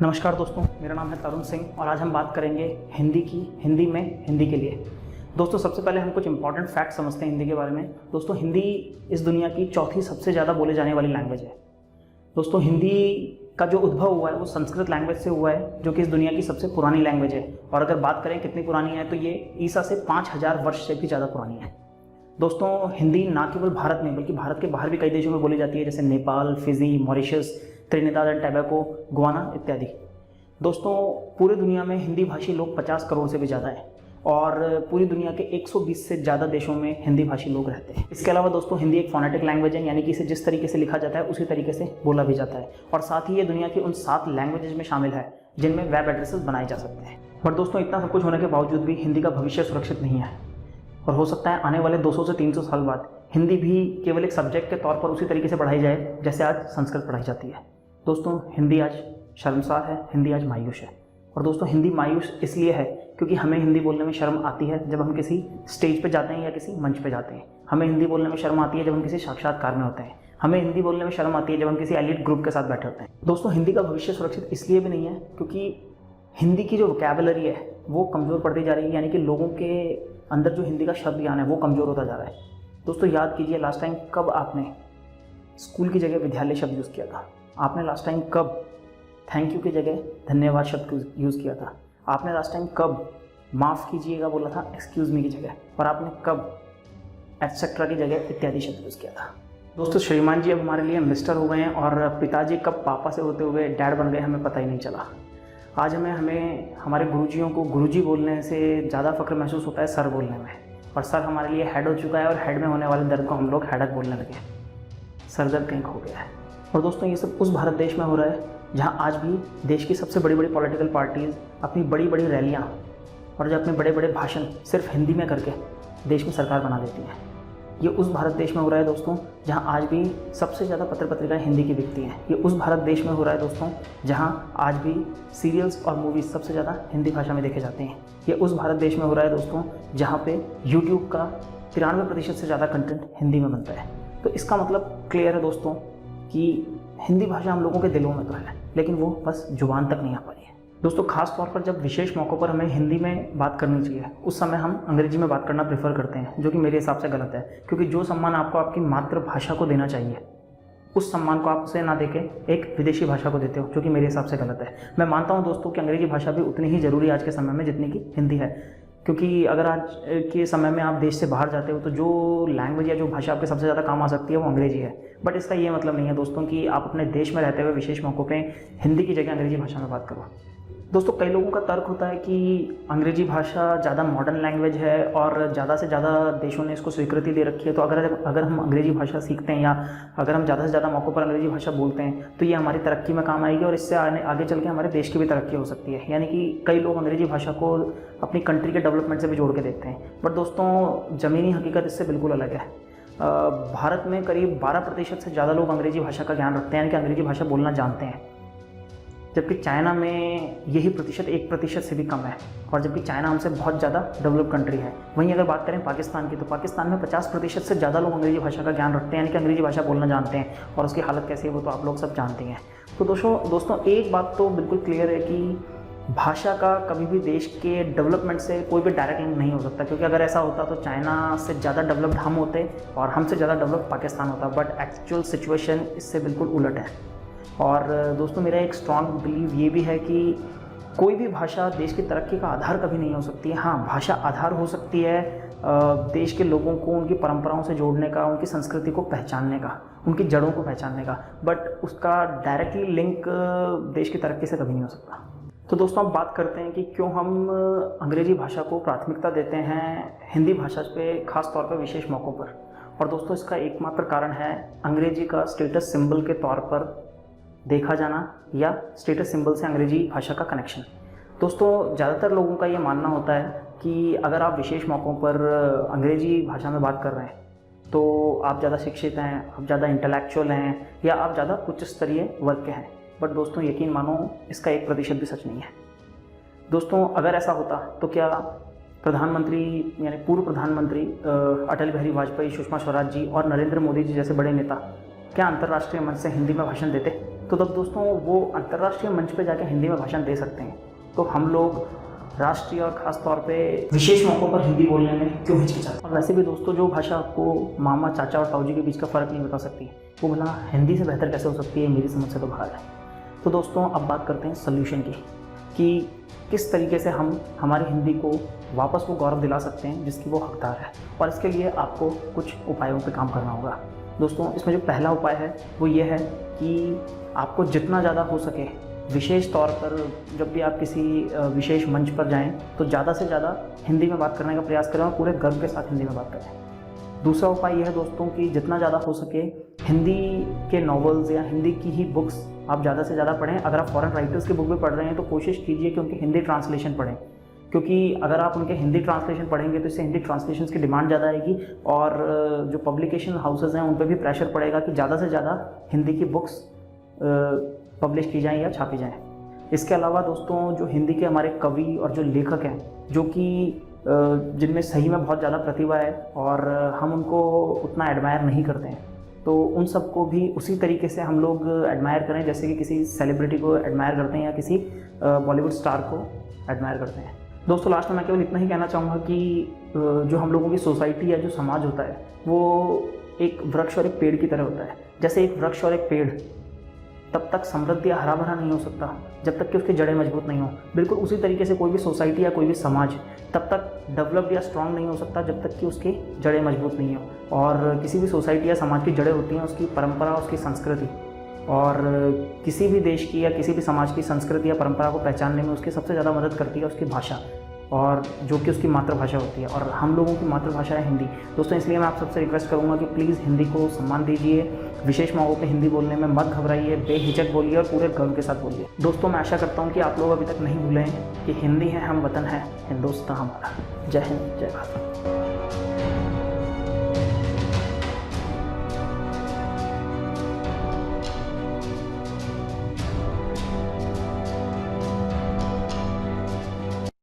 नमस्कार दोस्तों, मेरा नाम है तरुण सिंह और आज हम बात करेंगे हिंदी की, हिंदी में हिंदी के लिए। दोस्तों सबसे पहले हम कुछ इंपॉर्टेंट फैक्ट समझते हैं हिंदी के बारे में। दोस्तों हिंदी इस दुनिया की चौथी सबसे ज़्यादा बोले जाने वाली लैंग्वेज है। दोस्तों हिंदी का जो उद्भव हुआ है वो संस्कृत लैंग्वेज से हुआ है, जो कि इस दुनिया की सबसे पुरानी लैंग्वेज है। और अगर बात करें कितनी पुरानी है तो ये ईसा से 5000 वर्ष से भी ज़्यादा पुरानी है। दोस्तों हिंदी ना केवल भारत में बल्कि भारत के बाहर भी कई देशों में बोली जाती है, जैसे Nepal, Fiji, Mauritius, Trinidad and Tobago, Guyana इत्यादि। दोस्तों पूरी दुनिया में हिंदी भाषी लोग 50 करोड़ से भी ज़्यादा हैं और पूरी दुनिया के 120 से ज़्यादा देशों में हिंदी भाषी लोग रहते हैं। इसके अलावा दोस्तों हिंदी एक फोनेटिक लैंग्वेज है, यानी कि इसे जिस तरीके से लिखा जाता है उसी तरीके से बोला भी जाता है। और साथ ही ये दुनिया की उन 7 लैंग्वेजेज में शामिल है जिनमें वेब एड्रेसेस बनाए जा सकते हैं। पर दोस्तों इतना सब कुछ होने के बावजूद भी हिंदी का भविष्य सुरक्षित नहीं है और हो सकता है आने वाले 200 से 300 साल बाद हिंदी भी केवल एक सब्जेक्ट के तौर पर उसी तरीके से पढ़ाई जाए जैसे आज संस्कृत पढ़ाई जाती है। दोस्तों हिंदी आज शर्मसार है, हिंदी आज मायूस है। और दोस्तों हिंदी मायूस इसलिए है क्योंकि हमें हिंदी बोलने में शर्म आती है जब हम किसी स्टेज पे जाते हैं या किसी मंच पे जाते हैं। हमें हिंदी बोलने में शर्म आती है जब हम किसी साक्षात्कार में होते हैं। हमें हिंदी बोलने में शर्म आती है जब हम किसी एलिट ग्रुप के साथ बैठे होते हैं। दोस्तों हिंदी का भविष्य सुरक्षित इसलिए भी नहीं है क्योंकि हिंदी की जो वोकैबुलरी है वो कमज़ोर पड़ती जा रही है, यानी कि लोगों के अंदर जो हिंदी का शब्द ज्ञान है वो कमज़ोर होता जा रहा है। दोस्तों याद कीजिए, लास्ट टाइम कब आपने स्कूल की जगह विद्यालय शब्द यूज़ किया था? आपने लास्ट टाइम कब थैंक यू की जगह धन्यवाद शब्द यूज़ किया था? आपने लास्ट टाइम कब माफ़ कीजिएगा बोला था एक्सक्यूज़ मी की जगह? और आपने कब एटसेट्रा की जगह इत्यादि शब्द यूज़ किया था? दोस्तों श्रीमान जी अब हमारे लिए मिस्टर हो गए हैं और पिताजी कब पापा से होते हुए डैड बन गए हमें पता ही नहीं चला। आज हमें हमारे गुरुजियों को गुरुजी बोलने से ज़्यादा फ़ख्र महसूस होता है सर बोलने में, और सर हमारे लिए हेड हो चुका है और हेड में होने वाले दर्द को हम लोग हेडक बोलने लगे। सर दर्द कहीं खो गया है। और दोस्तों ये सब उस भारत देश में हो रहा है जहाँ आज भी देश की सबसे बड़ी बड़ी पॉलिटिकल पार्टीज़ अपनी बड़ी बड़ी रैलियाँ और जो अपने बड़े बड़े भाषण सिर्फ हिंदी में करके देश में सरकार बना देती हैं। ये उस भारत देश में हो रहा है दोस्तों जहाँ आज भी सबसे ज़्यादा पत्र पत्रिकाएँ हिंदी की बिकती हैं। ये उस भारत देश में हो रहा है दोस्तों जहाँ आज भी सीरियल्स और मूवीज़ सबसे ज़्यादा हिंदी भाषा में देखे जाते हैं। ये उस भारत देश में हो रहा है दोस्तों जहाँ पे यूट्यूब का 93% से ज़्यादा कंटेंट हिंदी में बनता है। तो इसका मतलब क्लियर है दोस्तों कि हिंदी भाषा हम लोगों के दिलों में तो है, लेकिन वो बस जुबान तक नहीं आ पाई है। दोस्तों खास तौर पर जब विशेष मौक़ों पर हमें हिंदी में बात करनी चाहिए उस समय हम अंग्रेजी में बात करना प्रेफर करते हैं, जो कि मेरे हिसाब से गलत है। क्योंकि जो सम्मान आपको आपकी मातृभाषा को देना चाहिए उस सम्मान को आप उसे ना देके एक विदेशी भाषा को देते हो, जो कि मेरे हिसाब से गलत है। मैं मानता हूँ दोस्तों कि अंग्रेजी भाषा भी उतनी ही ज़रूरी है आज के समय में जितनी कि हिंदी है, क्योंकि अगर आज के समय में आप देश से बाहर जाते हो तो जो लैंग्वेज या जो भाषा आपके सबसे ज़्यादा काम आ सकती है वो अंग्रेजी है। बट इसका ये मतलब नहीं है दोस्तों कि आप अपने देश में रहते हुए विशेष मौक़ों पे हिंदी की जगह अंग्रेजी भाषा में बात करो। दोस्तों कई लोगों का तर्क होता है कि अंग्रेजी भाषा ज़्यादा मॉडर्न लैंग्वेज है और ज़्यादा से ज़्यादा देशों ने इसको स्वीकृति दे रखी है, तो अगर हम अंग्रेजी भाषा सीखते हैं या अगर हम ज़्यादा से ज़्यादा मौक़ों पर अंग्रेजी भाषा बोलते हैं तो ये हमारी तरक्की में काम आएगी और इससे आगे चल के हमारे देश की भी तरक्की हो सकती है। यानी कि कई लोग अंग्रेजी भाषा को अपनी कंट्री के डेवलपमेंट से भी जोड़ के देखते हैं। बट दोस्तों ज़मीनी हकीकत इससे बिल्कुल अलग है। भारत में करीब 12% से ज़्यादा लोग अंग्रेजी भाषा का ज्ञान रखते हैं, यानी कि अंग्रेजी भाषा बोलना जानते हैं, जबकि चाइना में यही प्रतिशत 1% से भी कम है। और जबकि चाइना हमसे बहुत ज़्यादा डेवलप कंट्री है। वहीं अगर बात करें पाकिस्तान की तो पाकिस्तान में 50% से ज़्यादा लोग अंग्रेजी भाषा का ज्ञान रखते हैं, यानी कि अंग्रेजी भाषा बोलना जानते हैं, और उसकी हालत कैसी है वो तो आप लोग सब जानते हैं। तो दोस्तों एक बात तो बिल्कुल क्लियर है कि भाषा का कभी भी देश के डेवलपमेंट से कोई भी डायरेक्ट लिंक नहीं हो सकता, क्योंकि अगर ऐसा होता तो चाइना से ज़्यादा डेवलप्ड हम होते और हमसे ज़्यादा डेवलप्ड पाकिस्तान होता। बट एक्चुअल सिचुएशन इससे बिल्कुल उलट है। और दोस्तों मेरा एक स्ट्रॉन्ग बिलीव ये भी है कि कोई भी भाषा देश की तरक्की का आधार कभी नहीं हो सकती है। हाँ, भाषा आधार हो सकती है देश के लोगों को उनकी परंपराओं से जोड़ने का, उनकी संस्कृति को पहचानने का, उनकी जड़ों को पहचानने का, बट उसका डायरेक्टली लिंक देश की तरक्की से कभी नहीं हो सकता। तो दोस्तों अब बात करते हैं कि क्यों हम अंग्रेजी भाषा को प्राथमिकता देते हैं हिंदी भाषा पे, खास तौर पर विशेष मौक़ों पर। और दोस्तों इसका एकमात्र कारण है अंग्रेजी का स्टेटस सिंबल के तौर पर देखा जाना या स्टेटस सिंबल से अंग्रेजी भाषा का कनेक्शन। दोस्तों ज़्यादातर लोगों का ये मानना होता है कि अगर आप विशेष मौक़ों पर अंग्रेजी भाषा में बात कर रहे हैं तो आप ज़्यादा शिक्षित हैं, आप ज़्यादा इंटेलेक्चुअल हैं या आप ज़्यादा उच्च स्तरीय वर्ग के हैं। बट दोस्तों यकीन मानो इसका 1% भी सच नहीं है। दोस्तों अगर ऐसा होता तो क्या प्रधानमंत्री यानी पूर्व प्रधानमंत्री अटल बिहारी वाजपेयी, सुषमा स्वराज जी और नरेंद्र मोदी जी जैसे बड़े नेता क्या अंतर्राष्ट्रीय मंच से हिंदी में भाषण देते? तो तो तब दोस्तों वो अंतर्राष्ट्रीय मंच पे जाके हिंदी में भाषण दे सकते हैं। तो हम लोग राष्ट्रीय और ख़ास तौर पे विशेष मौक़ों पर हिंदी बोलने में क्यों हिचकिचाते। और वैसे भी दोस्तों जो भाषा आपको मामा, चाचा और ताऊजी के बीच का फ़र्क नहीं बता सकती, वो भला हिंदी से बेहतर कैसे हो सकती है, मेरी समझ से तो बाहर है। तो दोस्तों अब बात करते हैं सल्यूशन की, कि किस तरीके से हम हमारी हिंदी को वापस वो गौरव दिला सकते हैं जिसकी वो हकदार है। और इसके लिए आपको कुछ उपायों पे काम करना होगा। दोस्तों इसमें जो पहला उपाय है वो ये है कि आपको जितना ज़्यादा हो सके, विशेष तौर पर जब भी आप किसी विशेष मंच पर जाएं, तो ज़्यादा से ज़्यादा हिंदी में बात करने का प्रयास करें और पूरे गर्व के साथ हिंदी में बात करें। दूसरा उपाय यह है दोस्तों कि जितना ज़्यादा हो सके हिंदी के नॉवेल्स या हिंदी की ही बुक्स आप ज़्यादा से ज़्यादा पढ़ें। अगर आप फॉरेन राइटर्स की बुक भी पढ़ रहे हैं तो कोशिश कीजिए कि उनके हिंदी ट्रांसलेशन पढ़ें, क्योंकि अगर आप उनके हिंदी ट्रांसलेशन पढ़ेंगे तो इससे हिंदी ट्रांसलेशन की डिमांड ज़्यादा आएगी और जो पब्लिकेशन हाउसेज़ हैं उन पर भी प्रेशर पड़ेगा कि ज़्यादा से ज़्यादा हिंदी की बुक्स पब्लिश की जाएँ या छापी जाएँ। इसके अलावा दोस्तों जो हिंदी के हमारे कवि और जो लेखक हैं, जो कि जिनमें सही में बहुत ज़्यादा प्रतिभा है और हम उनको उतना एडमायर नहीं करते हैं, तो उन सबको भी उसी तरीके से हम लोग एडमायर करें जैसे कि किसी सेलिब्रिटी को एडमायर करते हैं या किसी बॉलीवुड स्टार को एडमायर करते हैं। दोस्तों लास्ट में मैं केवल इतना ही कहना चाहूँगा कि जो हम लोगों की सोसाइटी या जो समाज होता है वो एक वृक्ष और एक पेड़ की तरह होता है। जैसे एक वृक्ष और एक पेड़ तब तक समृद्ध या हरा भरा नहीं हो सकता जब तक कि उसकी जड़ें मजबूत नहीं हो, बिल्कुल उसी तरीके से कोई भी सोसाइटी या कोई भी समाज तब तक डेवलप्ड या स्ट्रांग नहीं हो सकता जब तक कि उसकी जड़ें मजबूत नहीं हो। और किसी भी सोसाइटी या समाज की जड़ें होती हैं उसकी परंपरा, उसकी संस्कृति, और किसी भी देश की या किसी भी समाज की संस्कृति या परंपरा को पहचानने में उसकी सबसे ज़्यादा मदद करती है उसकी भाषा, और जो कि उसकी मातृभाषा होती है। और हम लोगों की मातृभाषा है हिंदी दोस्तों, इसलिए मैं आप सबसे रिक्वेस्ट करूंगा कि प्लीज़ हिंदी को सम्मान दीजिए। विशेष मौक़ों पे हिंदी बोलने में मत घबराइए, बेहिचक बोलिए और पूरे गर्व के साथ बोलिए। दोस्तों मैं आशा करता हूँ कि आप लोग अभी तक नहीं भूले हैं कि हिंदी है हम वतन है, हिंदुस्तान हमारा। जय हिंद, जय भारत।